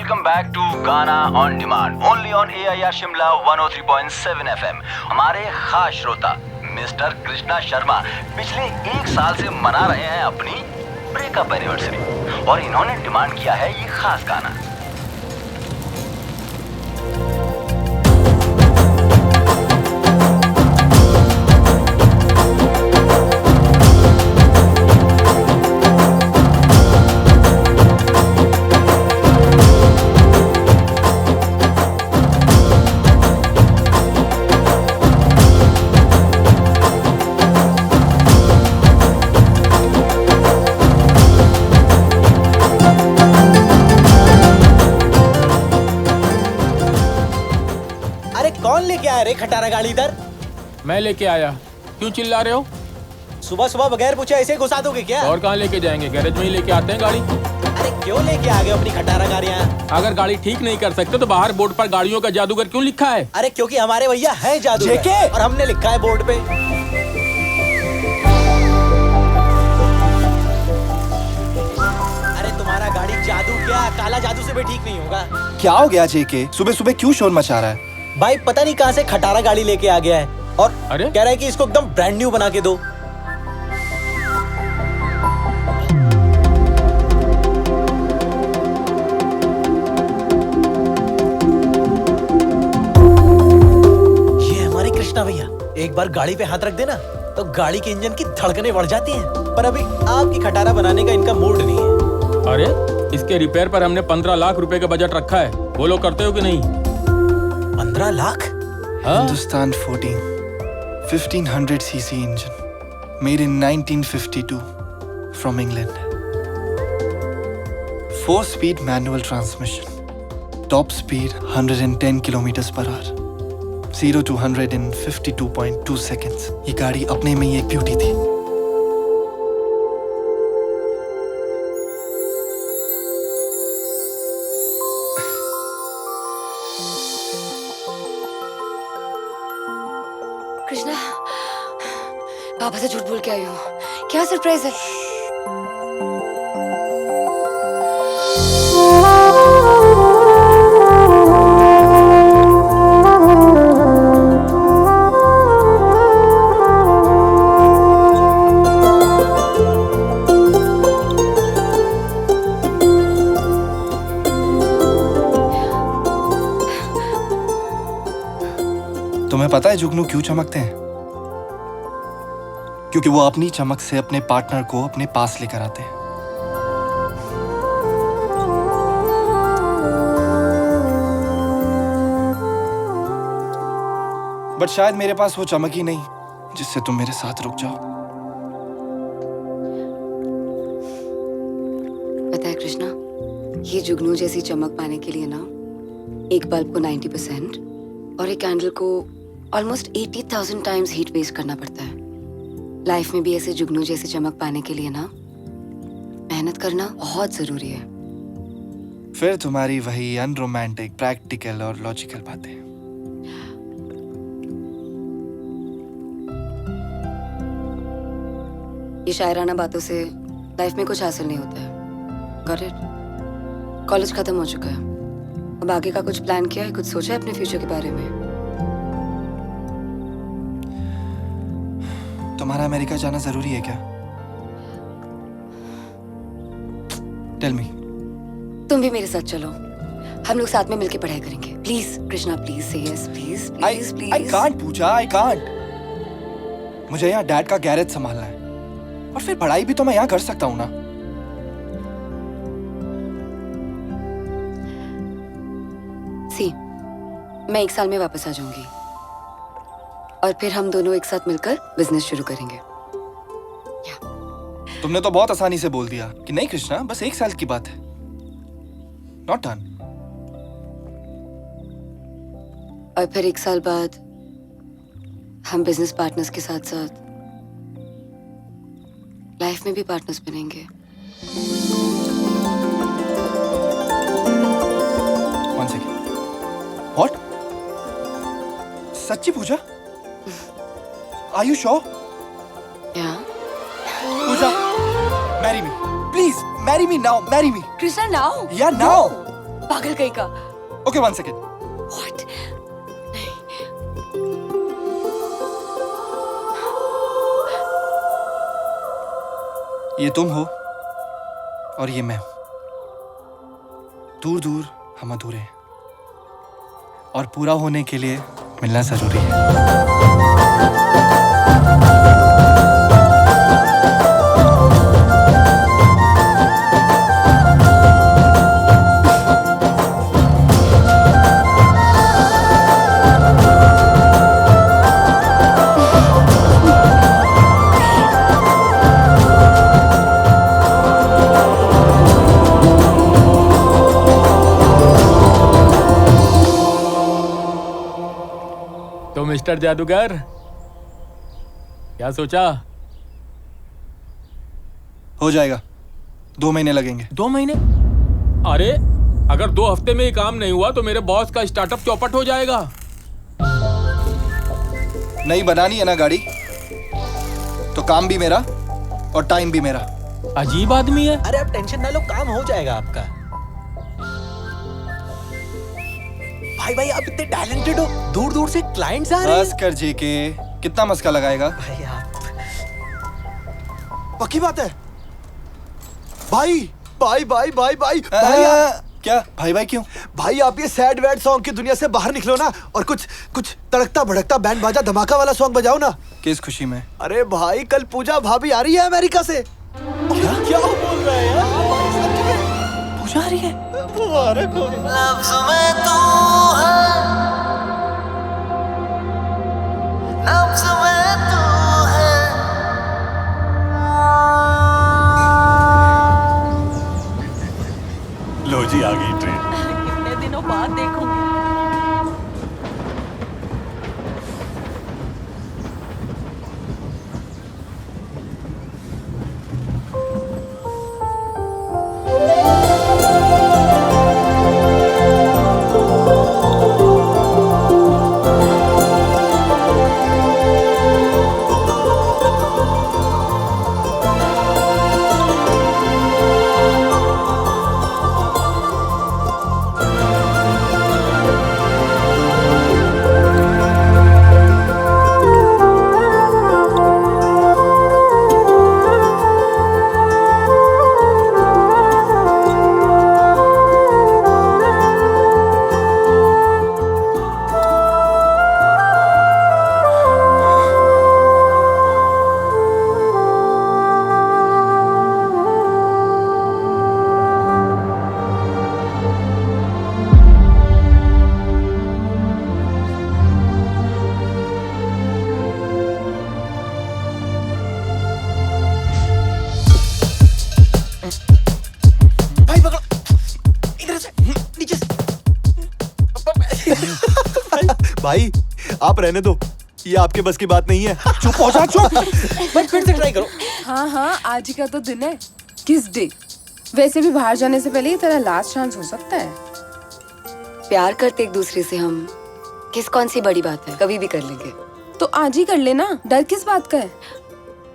Welcome back to गाना on demand only on AIR Shimla 103.7 FM। हमारे खास श्रोता मिस्टर कृष्णा शर्मा पिछले 1 साल से मना रहे हैं अपनी ब्रेकअप एनिवर्सरी और इन्होंने डिमांड किया है ये खास गाना। कौन लेके आया रे खटारा गाड़ी इधर? मैं लेके आया। क्यों चिल्ला रहे हो? सुबह सुबह बगैर पूछे ऐसे घुसा दोगे क्या? और कहाँ लेके जाएंगे? गैरेज में ही लेके आते हैं गाड़ी। अरे क्यों लेके आ गए अपनी खटारा गाड़ियाँ? अगर गाड़ी ठीक नहीं कर सकते तो बाहर बोर्ड पर गाड़ियों का जादूगर क्यों लिखा है? अरे क्योंकि हमारे भैया है जादूगर और हमने लिखा है बोर्ड पे। अरे तुम्हारा गाड़ी जादू क्या काला जादू से भी ठीक नहीं होगा। क्या हो गया जेके? सुबह सुबह क्यों शोर मचा रहा है? भाई पता नहीं कहाँ से खटारा गाड़ी लेके आ गया है और अरे कह रहा है कि इसको एकदम ब्रांड न्यू बना के दो। ये हमारे कृष्णा भैया, एक बार गाड़ी पे हाथ रख देना तो गाड़ी के इंजन की धड़कनें बढ़ जाती हैं। पर अभी आपकी खटारा बनाने का इनका मूड नहीं है। अरे इसके रिपेयर पर हमने 15 लाख रुपए का बजट रखा है। बोलो करते हो कि नहीं? 15 lakh? Hindustan 1500 cc engine made in 1952 from England. 4-speed manual transmission. Top speed 110 kilometers per hour. 0 to 100 in 52.2 seconds. ये गाड़ी अपने में ही एक ब्यूटी थी। कृष्णा, पापा से झूठ बोल के आई हूँ। क्या सरप्राइज है? तुम्हें पता है जुगनू क्यों चमकते हैं? क्योंकि वो अपनी चमक से अपने पार्टनर को अपने पास लेकर आते हैं। बट शायद मेरे पास वो चमक ही नहीं जिससे तुम मेरे साथ रुक जाओ। पता है कृष्णा, ये जुगनू जैसी चमक पाने के लिए ना एक बल्ब को 90% और एक कैंडल को ऑलमोस्ट 80,000 टाइम्स हीट वेस्ट करना पड़ता है। लाइफ में भी ऐसे जुगनू जैसी चमक पाने के लिए ना मेहनत करना बहुत जरूरी है। फिर तुम्हारी वही अनरोमांटिक, प्रैक्टिकल और लॉजिकल बातें। ये शायराना बातों से लाइफ में कुछ हासिल नहीं होता है। Got it? कॉलेज खत्म हो चुका है, अब आगे का कुछ प्लान किया है? कुछ सोचा है अपने फ्यूचर के बारे में? तुम्हारा अमेरिका जाना जरूरी है क्या? Tell me. तुम भी मेरे साथ चलो, हम लोग साथ में मिलके पढ़ाई करेंगे। प्लीज कृष्णा, प्लीज से yes, please please please. I can't Pooja, I can't। मुझे यहाँ डैड का गैरेज संभालना है और फिर पढ़ाई भी तो मैं यहाँ कर सकता हूँ ना। सी, मैं 1 साल में वापस आ जाऊंगी और फिर हम दोनों एक साथ मिलकर बिजनेस शुरू करेंगे। तुमने तो बहुत आसानी से बोल दिया कि नहीं कृष्णा, बस 1 साल की बात है। Not done. और फिर 1 साल बाद हम बिजनेस पार्टनर्स के साथ साथ लाइफ में भी पार्टनर्स बनेंगे। One second. What? सच्ची पूजा? Are you sure? Yeah. Puja, marry me. Please, marry me now. Marry me. Krishna, now? Yeah, now. पागल कहीं का। Okay, 1 second. What? ये तुम हो और ये मैं हूं। दूर दूर हम अधूरे हैं और पूरा होने के लिए मिलना जरूरी है। तो मिस्टर जादूगर, क्या सोचा? हो जाएगा, 2 महीने लगेंगे। 2 महीने? अरे अगर 2 हफ्ते में ही काम नहीं हुआ तो मेरे बॉस का स्टार्टअप चौपट हो जाएगा। नहीं बनानी है ना गाड़ी, तो काम भी मेरा और टाइम भी मेरा। अजीब आदमी है। अरे आप टेंशन ना लो, काम हो जाएगा आपका। भाई आप इतने टैलेंटेड हो, दूर दूर से क्लाइंट्स आ रहे बस कर जेके, कितना मस्का लगाएगा? भाई आप पक्की बात है। भाई क्या भाई क्यों? भाई आप ये सैड वैड सॉन्ग की दुनिया से बाहर निकलो ना और कुछ तड़कता भड़कता बैंड बाजा धमाका वाला सॉन्ग बजाओ ना। किस खुशी में? अरे भाई कल पूजा भाभी आ रही है अमेरिका से। क्या बोल रहे हैं यार? पूजा आ रही है? लफ्ज़ में तू है, लफ्ज़ में तू है। लो जी, आ गई ट्रेन। कितने दिनों बाद देखूंगी। भाई आप रहने दो, ये आपके बस की बात नहीं है। चुप हो जा, चुप। बट फिर से ट्राई करो। हाँ आज ही का तो दिन है। किस डे? वैसे भी बाहर जाने से पहले ये तेरा लास्ट चांस हो सकता है। प्यार करते एक दूसरे से हम, किस कौन सी बड़ी बात है, कभी भी कर लेंगे। तो आज ही कर लेना, डर किस बात का है?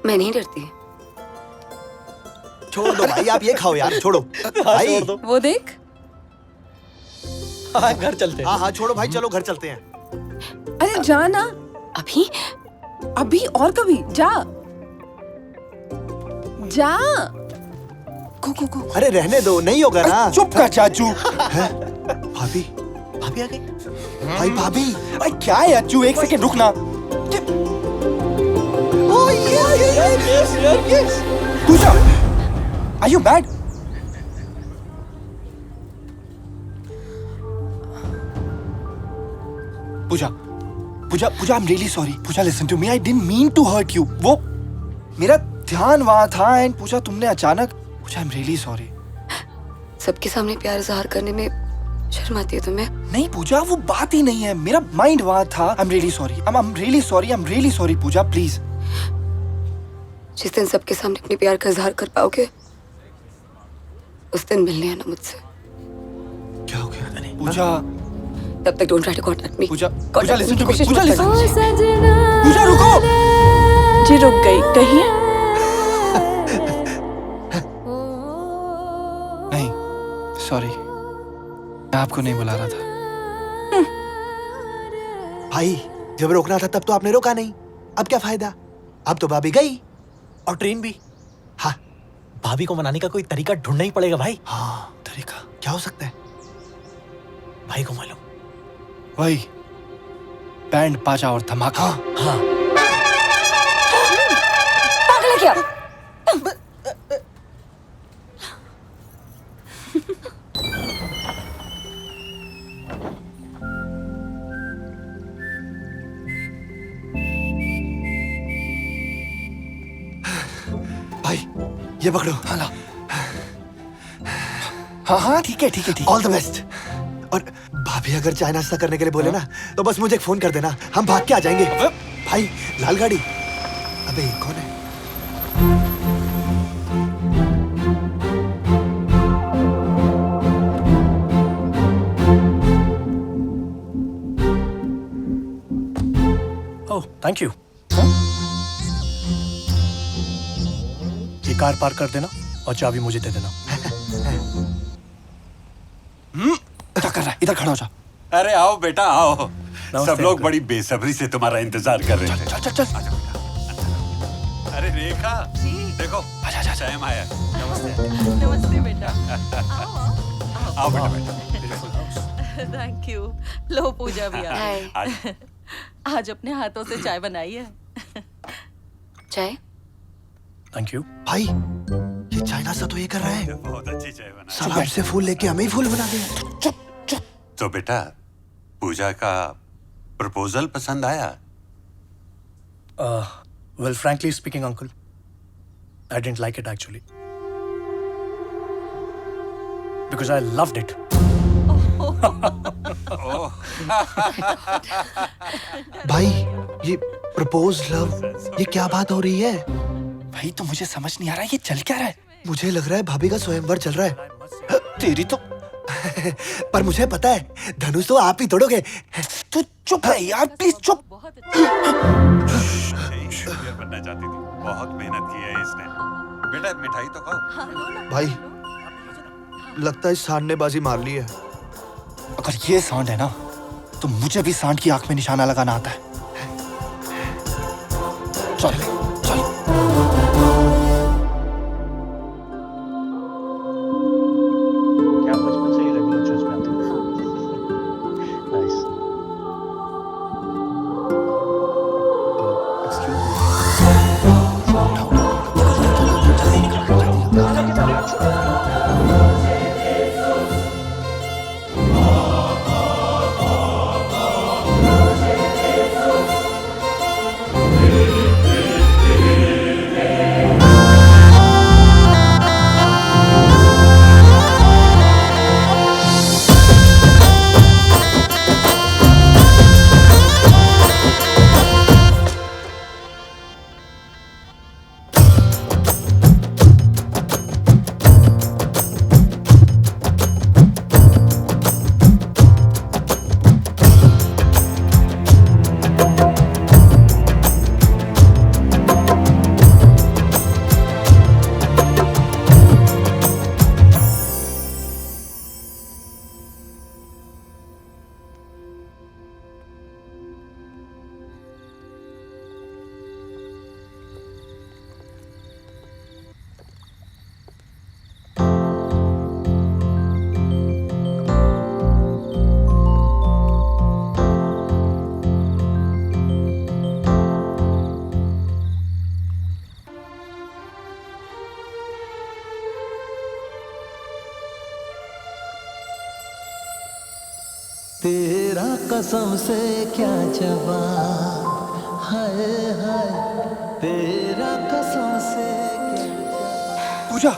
मैं नहीं डरती। छोड़ दो भाई, आप ये खाओ यार, छोड़ो भाई। छोड़ दो। वो देख। हाँ घर चलते हैं। हाँ छोड़ो भाई, चलो घर चलते हैं। अरे जा ना। अभी और कभी जा। को अरे रहने दो, नहीं होगा ना। चुप कर चाचू। भाभी भाभी आ गई। भाई भाभी भाई क्या है चाचू, 1 सेकंड रुकना। पूजा, are you mad? Puja, I'm really sorry. Puja, listen to me. I didn't mean to hurt you. वो मेरा ध्यान वहाँ था एंड पूजा तुमने अचानक। पूजा, I'm really sorry. सबके सामने प्यार इजहार करने में शर्म आती है तुम्हें? नहीं पूजा, वो बात ही नहीं है, मेरा माइंड वहाँ था। I'm really sorry. I'm really sorry Puja, please. जिस दिन सबके सामने अपने प्यार का इजहार कर पाओगे, उस दिन मिलने आना मुझसे। क्या हो गया? पूजा, तब तक don't try to contact me. Pooja, Contact listen की to me. कोशिश पूजा, मत listen. करना। पूजा रुको। जी रुक गई कहीं। नहीं, sorry. आपको नहीं बुला रहा था। भाई जब रोकना था तब तो आपने रोका नहीं, अब क्या फायदा, अब तो भाभी गई। और ट्रेन भी। हाँ भाभी को मनाने का कोई तरीका ढूंढना ही पड़ेगा भाई। हाँ, तरीका क्या हो सकता है? भाई को मालूम। वही बैंड बाजा और धमाका। हाँ पागल है क्या? भाई ये पकड़ो। हाँ ठीक है ठीक है ठीक है। All the best. और भाभी अगर चाय नाश्ता करने के लिए बोले ना तो बस मुझे एक फोन कर देना, हम भाग के आ जाएंगे। भाई लाल गाड़ी। अबे ये कौन है? Oh thank you. ये कार पार्क कर देना और चाबी मुझे दे देना। क्या कर रहा है? इधर खड़ा हो जा। अरे आओ बेटा आओ। नमस्ते सब लोग अंकल। बड़ी बेसब्री से तुम्हारा इंतजार कर रहे थे। चल चल चल। आजा बेटा। अरे रेखा देखो आजा आजा। टाइम आया। नमस्ते बेटा। आओ बेटा बेटा। Thank you. लो पूजा भी आ हाय। आज आज अपने हाथों से चाय बनाई है। चाय? Thank you. भाई ये चाय नाश्ता तो ये कर रहा है, बहुत अच्छी चाय बना। साला हमसे फूल लेके हमें ही फूल बना दिया। तो बेटा पूजा का प्रपोजल पसंद आया? Well frankly speaking uncle, I didn't like it actually because I loved it. भाई ये प्रपोज लव, ये क्या बात हो रही है? भाई तो मुझे समझ नहीं आ रहा ये चल क्या रहा है। मुझे लग रहा है भाभी का स्वयंवर चल रहा है। तेरी तो पर मुझे पता है धनुष तो आप ही तोड़ोगे। तू चुप रह यार प्लीज चुप। बहुत अच्छा। शेयर बनना चाहती थी, बहुत मेहनत की है इसने। बेटा मिठाई तो खाओ। भाई लगता है सांडनेबाजी मार ली है। अगर ये सांड है ना तो मुझे भी सांड की आंख में निशाना लगाना आता है। चल चल। क्या बचपन से ही रेगुलर चर्च में आते हो? नाइस। तेरा कसम से क्या जवाब, हाय हाय तेरा कसम से क्या। पूजा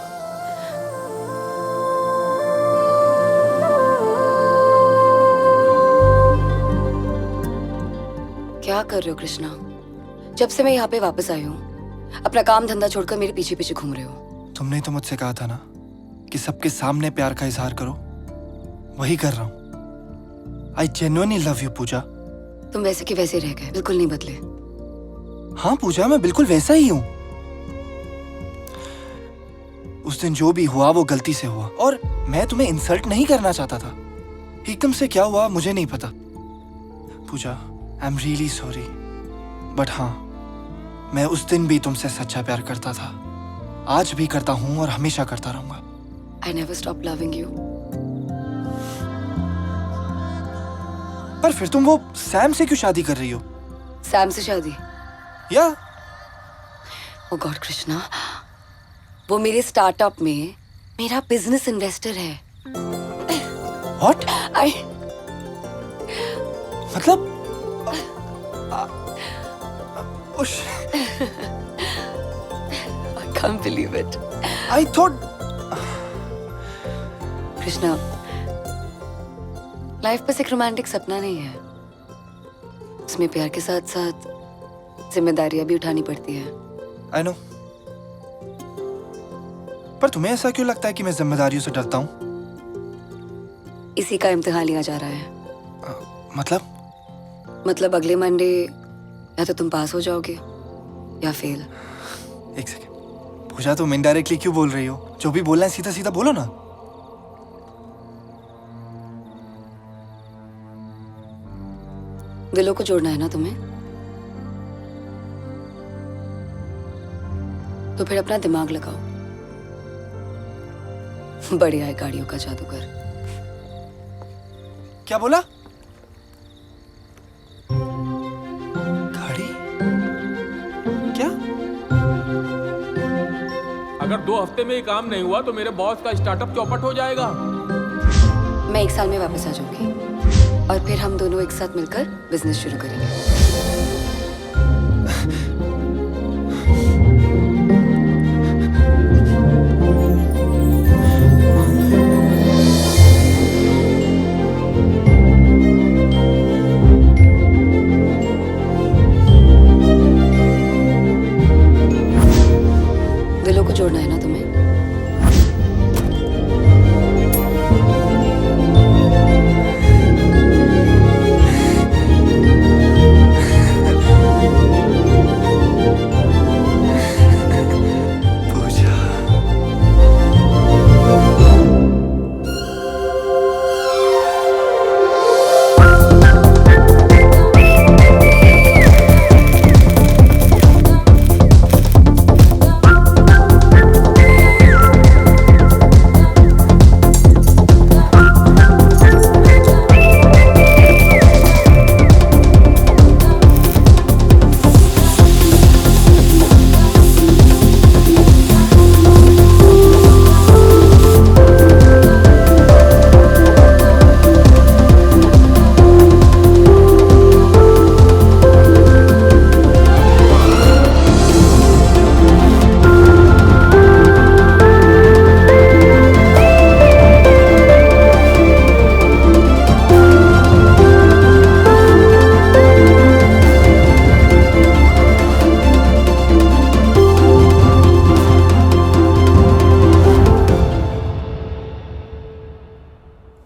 क्या कर रहे हो कृष्णा? जब से मैं यहाँ पे वापस आई हूँ अपना काम धंधा छोड़कर मेरे पीछे पीछे घूम रहे हो। तुमने तो मुझसे कहा था ना कि सबके सामने प्यार का इजहार करो, वही कर रहा हूँ। आई जेन्युइनली लव यू पूजा। तुम वैसे के वैसे रह गए, बिल्कुल नहीं बदले। हाँ पूजा मैं बिल्कुल वैसा ही हूँ। उस दिन जो भी हुआ वो गलती से हुआ और मैं तुम्हें इंसल्ट नहीं करना चाहता था। एकदम से क्या हुआ मुझे नहीं पता। Pooja, I am really sorry, but हाँ, मैं उस दिन भी तुमसे सच्चा प्यार करता था, आज भी करता हूँ और हमेशा करता रहूंगा। I never stopped loving you. पर फिर तुम वो सैम से क्यों शादी कर रही हो? सैम से शादी? या ओ गॉड कृष्णा, वो मेरे स्टार्टअप में मेरा बिजनेस इन्वेस्टर है। व्हाट? मतलब I can't believe it. I thought Krishna, life बस एक रोमांटिक सपना नहीं है, उसमें प्यार के साथ साथ जिम्मेदारियां भी उठानी पड़ती है। I know. पर तुम्हें ऐसा क्यों लगता है कि मैं जिम्मेदारियों से डरता हूँ? इसी का इम्तिहान लिया जा रहा है। मतलब अगले मंडे या तो तुम पास हो जाओगे या फेल। एक सेकेंड पूजा, तुम इनडायरेक्टली क्यों बोल रही हो? जो भी बोलना है सीधा सीधा बोलो ना। दिलों को जोड़ना है ना तुम्हें, तो फिर अपना दिमाग लगाओ। बढ़िया है गाड़ियों का जादूगर। क्या बोला? गाड़ी? क्या? अगर 2 हफ्ते में ये काम नहीं हुआ तो मेरे बॉस का स्टार्टअप चौपट हो जाएगा। मैं 1 साल में वापस आ जाऊंगी और फिर हम दोनों एक साथ मिलकर बिजनेस शुरू करेंगे। दिलों को जोड़ना है ना तुम्हें।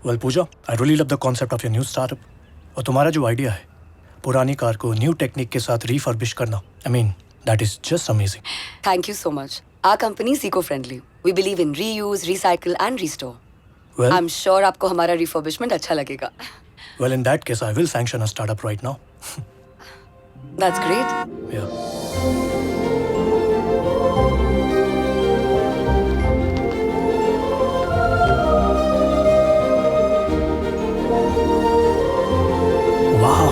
Well Pooja, I really love the concept of your new startup. और तुम्हारा जो आइडिया है पुरानी कार को न्यू टेक्निक के साथ रिफर्बिश करना, I mean that is just amazing. Thank you so much. Our company is eco-friendly. We believe in reuse, recycle and restore. Well, I'm sure आपको हमारा refurbishment अच्छा लगेगा। well in that case I will sanction a startup right now. That's great. Yeah. Wow.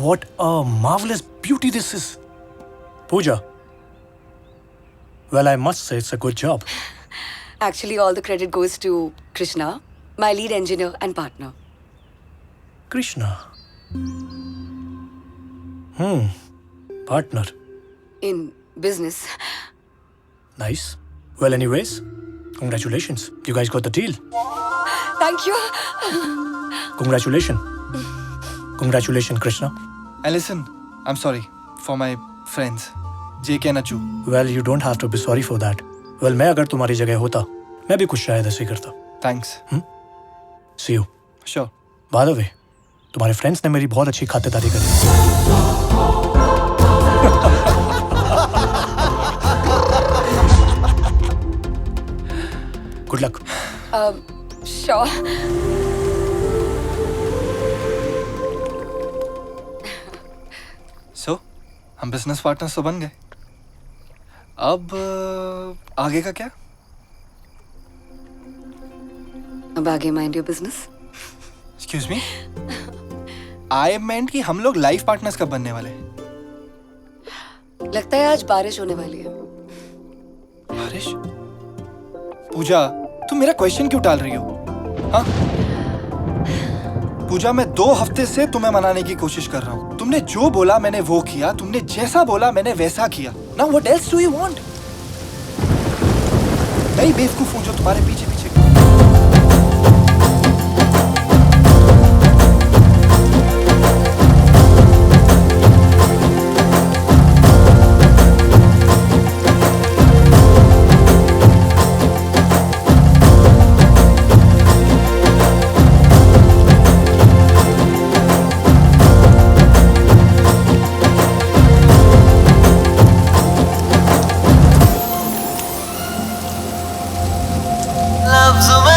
What a marvelous beauty this is. Pooja. Well, I must say it's a good job. Actually, all the credit goes to Krishna, my lead engineer and partner. Krishna. Partner. In business. Nice. Well, anyways, congratulations. You guys got the deal. Thank you. Congratulations. Congratulations, Krishna. And listen, I'm sorry for my friends, JK and Achu. Well, you don't have to be sorry for that. Well, मैं अगर तुम्हारी जगह होता, मैं भी कुछ शायद ऐसे करता. Thanks. See you. Sure. By the way, तुम्हारे फ्रेंड्स ने मेरी बहुत अच्छी खातिरदारी करी। Good luck. श्योर। सो हम बिजनेस पार्टनर्स तो बन गए, अब आगे का क्या? अब आगे mind your business. Excuse me, I meant कि हम लोग लाइफ पार्टनर्स कब बनने वाले? लगता है आज बारिश होने वाली है। बारिश? पूजा, तुम मेरा क्वेश्चन क्यों टाल रही हो? हाँ पूजा, मैं 2 हफ्ते से तुम्हें मनाने की कोशिश कर रहा हूँ। तुमने जो बोला मैंने वो किया, तुमने जैसा बोला मैंने वैसा किया। Now what else do you want? मैं ही बेवकूफ हूँ जो तुम्हारे पीछे पीछे। लफ्ज़ में